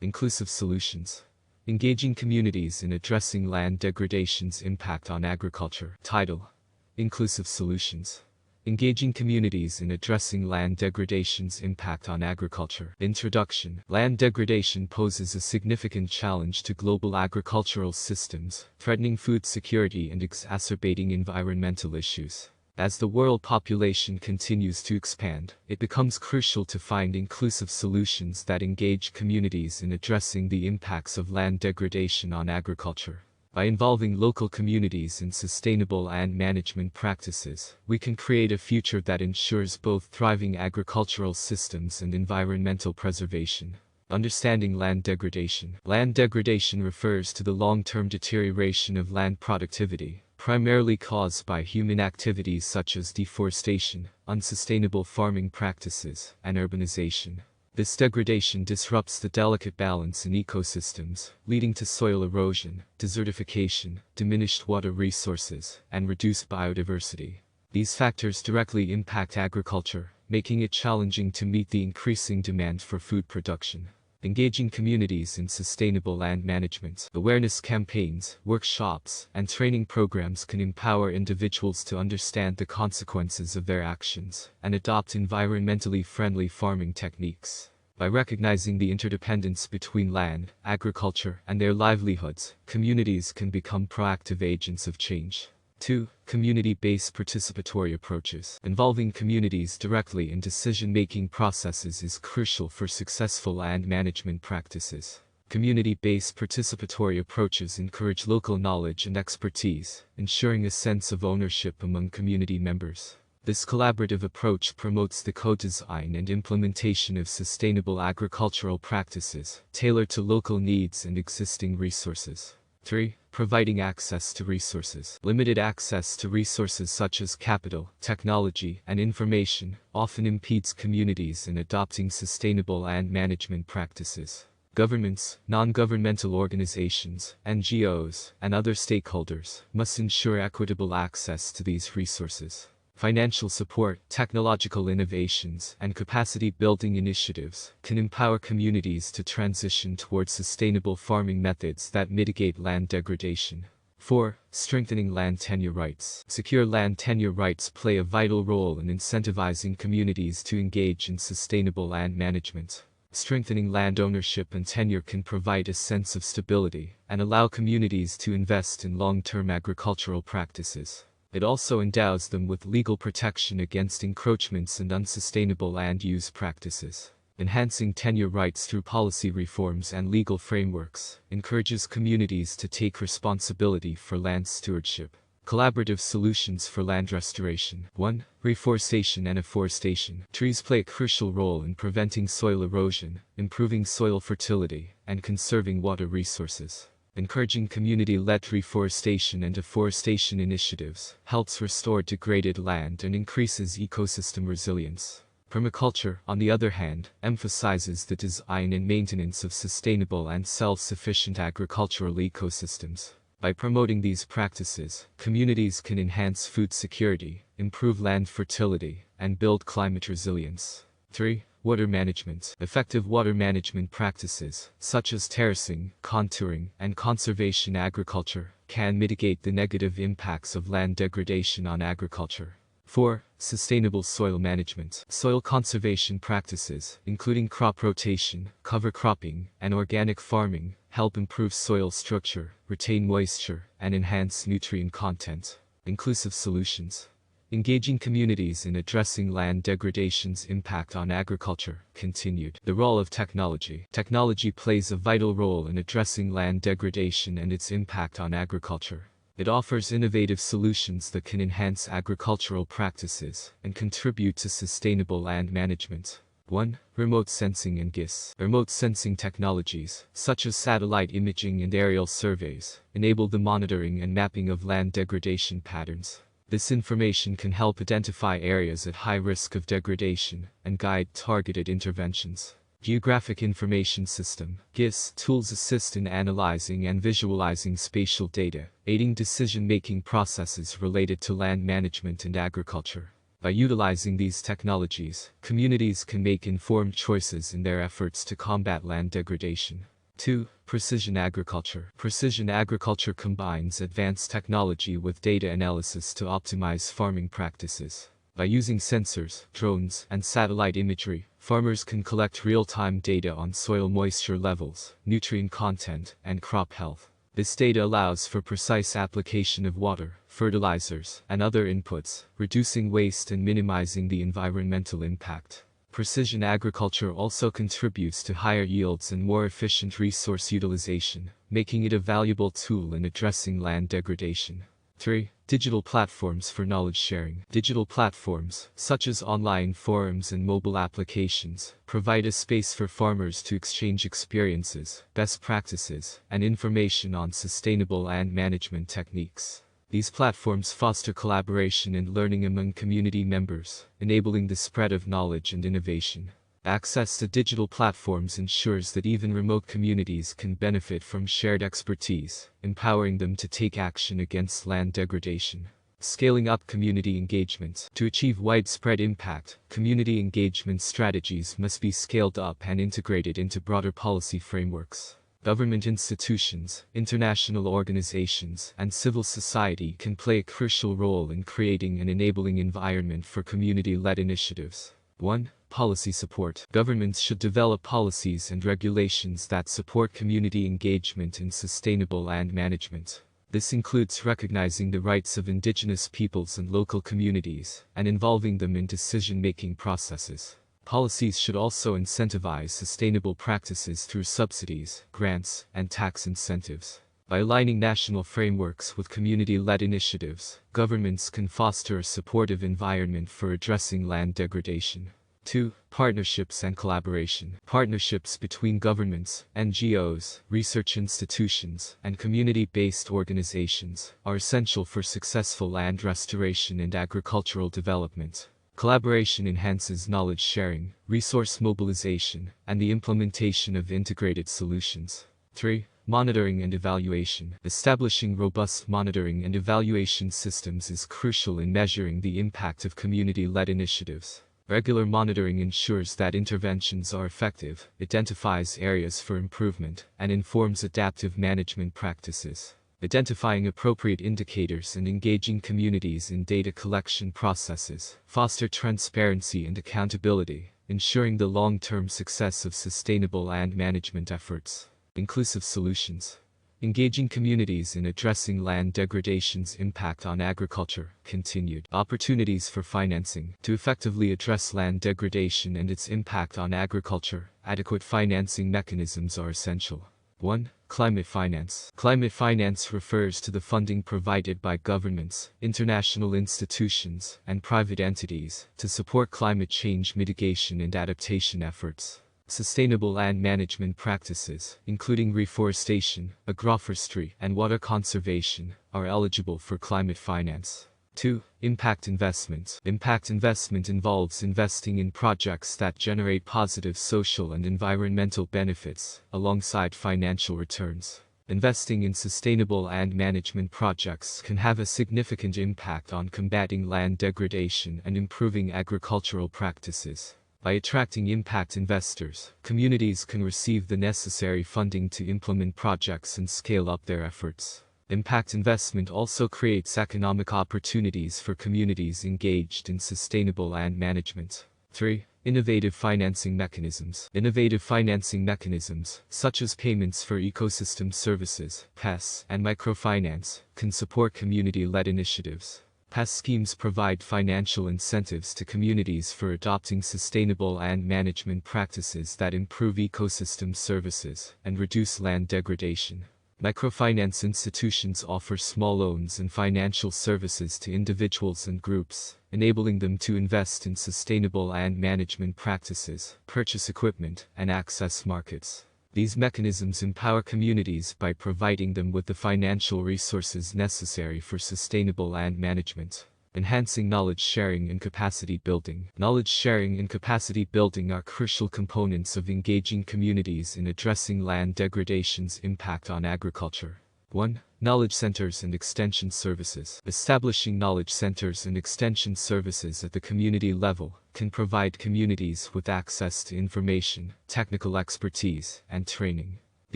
Inclusive solutions. Engaging communities in addressing land degradation's impact on agriculture. Title: Inclusive solutions. Engaging communities in addressing land degradation's impact on agriculture. Introduction. Land degradation poses a significant challenge to global agricultural systems, threatening food security and exacerbating environmental issues. As the world population continues to expand, it becomes crucial to find inclusive solutions that engage communities in addressing the impacts of land degradation on agriculture. By involving local communities in sustainable land management practices, we can create a future that ensures both thriving agricultural systems and environmental preservation. Understanding land degradation. Land degradation refers to the long-term deterioration of land productivity, primarily caused by human activities such as deforestation, unsustainable farming practices, and urbanization. This degradation disrupts the delicate balance in ecosystems, leading to soil erosion, desertification, diminished water resources, and reduced biodiversity. These factors directly impact agriculture, making it challenging to meet the increasing demand for food production. Engaging communities in sustainable land management. Awareness campaigns, workshops, and training programs can empower individuals to understand the consequences of their actions and adopt environmentally friendly farming techniques. By recognizing the interdependence between land, agriculture, and their livelihoods, communities can become proactive agents of change. 2. Community-based participatory approaches. Involving communities directly in decision-making processes is crucial for successful land management practices. Community-based participatory approaches encourage local knowledge and expertise, ensuring a sense of ownership among community members. This collaborative approach promotes the co-design and implementation of sustainable agricultural practices, tailored to local needs and existing resources. 3. Providing access to resources. Limited access to resources such as capital, technology, and information often impedes communities in adopting sustainable land management practices. Governments, non-governmental organizations, NGOs, and other stakeholders must ensure equitable access to these resources. Financial support, technological innovations, and capacity-building initiatives can empower communities to transition towards sustainable farming methods that mitigate land degradation. 4. Strengthening land tenure rights. Secure land tenure rights play a vital role in incentivizing communities to engage in sustainable land management. Strengthening land ownership and tenure can provide a sense of stability and allow communities to invest in long-term agricultural practices. It also endows them with legal protection against encroachments and unsustainable land use practices. Enhancing tenure rights through policy reforms and legal frameworks encourages communities to take responsibility for land stewardship. Collaborative solutions for land restoration. 1. Reforestation and afforestation. Trees play a crucial role in preventing soil erosion, improving soil fertility, and conserving water resources. Encouraging community-led reforestation and afforestation initiatives helps restore degraded land and increases ecosystem resilience. Permaculture, on the other hand, emphasizes the design and maintenance of sustainable and self-sufficient agricultural ecosystems. By promoting these practices, communities can enhance food security, improve land fertility, and build climate resilience. 3. Water management. Effective water management practices, such as terracing, contouring, and conservation agriculture, can mitigate the negative impacts of land degradation on agriculture. 4. Sustainable soil management. Soil conservation practices, including crop rotation, cover cropping, and organic farming, help improve soil structure, retain moisture, and enhance nutrient content. Inclusive solutions. Engaging communities in addressing land degradation's impact on agriculture. Continued. The role of technology. Technology plays a vital role in addressing land degradation and its impact on agriculture. It offers innovative solutions that can enhance agricultural practices and contribute to sustainable land management. 1. Remote sensing and GIS. Remote sensing technologies, such as satellite imaging and aerial surveys, enable the monitoring and mapping of land degradation patterns. This information can help identify areas at high risk of degradation and guide targeted interventions. Geographic Information System (GIS) tools assist in analyzing and visualizing spatial data, aiding decision-making processes related to land management and agriculture. By utilizing these technologies, communities can make informed choices in their efforts to combat land degradation. 2. Precision agriculture. Precision agriculture combines advanced technology with data analysis to optimize farming practices. By using sensors, drones, and satellite imagery, farmers can collect real-time data on soil moisture levels, nutrient content, and crop health. This data allows for precise application of water, fertilizers, and other inputs, reducing waste and minimizing the environmental impact. Precision agriculture also contributes to higher yields and more efficient resource utilization, making it a valuable tool in addressing land degradation. 3. Digital platforms for knowledge sharing. Digital platforms, such as online forums and mobile applications, provide a space for farmers to exchange experiences, best practices, and information on sustainable land management techniques. These platforms foster collaboration and learning among community members, enabling the spread of knowledge and innovation. Access to digital platforms ensures that even remote communities can benefit from shared expertise, empowering them to take action against land degradation. Scaling up community engagement. To achieve widespread impact, community engagement strategies must be scaled up and integrated into broader policy frameworks. Government institutions, international organizations, and civil society can play a crucial role in creating an enabling environment for community-led initiatives. 1. Policy support. Governments should develop policies and regulations that support community engagement in sustainable land management. This includes recognizing the rights of indigenous peoples and local communities, and involving them in decision-making processes. Policies should also incentivize sustainable practices through subsidies, grants, and tax incentives. By aligning national frameworks with community-led initiatives, governments can foster a supportive environment for addressing land degradation. 2. Partnerships and collaboration. Partnerships between governments, NGOs, research institutions, and community-based organizations are essential for successful land restoration and agricultural development. Collaboration enhances knowledge sharing, resource mobilization, and the implementation of integrated solutions. 3. Monitoring and evaluation. Establishing robust monitoring and evaluation systems is crucial in measuring the impact of community-led initiatives. Regular monitoring ensures that interventions are effective, identifies areas for improvement, and informs adaptive management practices. Identifying appropriate indicators and engaging communities in data collection processes foster transparency and accountability, ensuring the long-term success of sustainable land management efforts. Inclusive solutions. Engaging communities in addressing land degradation's impact on agriculture. Continued opportunities for financing. To effectively address land degradation and its impact on agriculture, adequate financing mechanisms are essential. 1. Climate finance. Climate finance refers to the funding provided by governments, international institutions, and private entities to support climate change mitigation and adaptation efforts. Sustainable land management practices, including reforestation, agroforestry, and water conservation, are eligible for climate finance. 2. Impact investment. Impact investment involves investing in projects that generate positive social and environmental benefits, alongside financial returns. Investing in sustainable land management projects can have a significant impact on combating land degradation and improving agricultural practices. By attracting impact investors, communities can receive the necessary funding to implement projects and scale up their efforts. Impact investment also creates economic opportunities for communities engaged in sustainable land management. 3. Innovative financing mechanisms. Innovative financing mechanisms, such as payments for ecosystem services, PES, and microfinance, can support community-led initiatives. PES schemes provide financial incentives to communities for adopting sustainable land management practices that improve ecosystem services and reduce land degradation. Microfinance institutions offer small loans and financial services to individuals and groups, enabling them to invest in sustainable land management practices, purchase equipment, and access markets. These mechanisms empower communities by providing them with the financial resources necessary for sustainable land management. Enhancing knowledge sharing and capacity building. Knowledge sharing and capacity building are crucial components of engaging communities in addressing land degradation's impact on agriculture. 1. Knowledge centers and extension services. Establishing knowledge centers and extension services at the community level can provide communities with access to information, technical expertise, and training.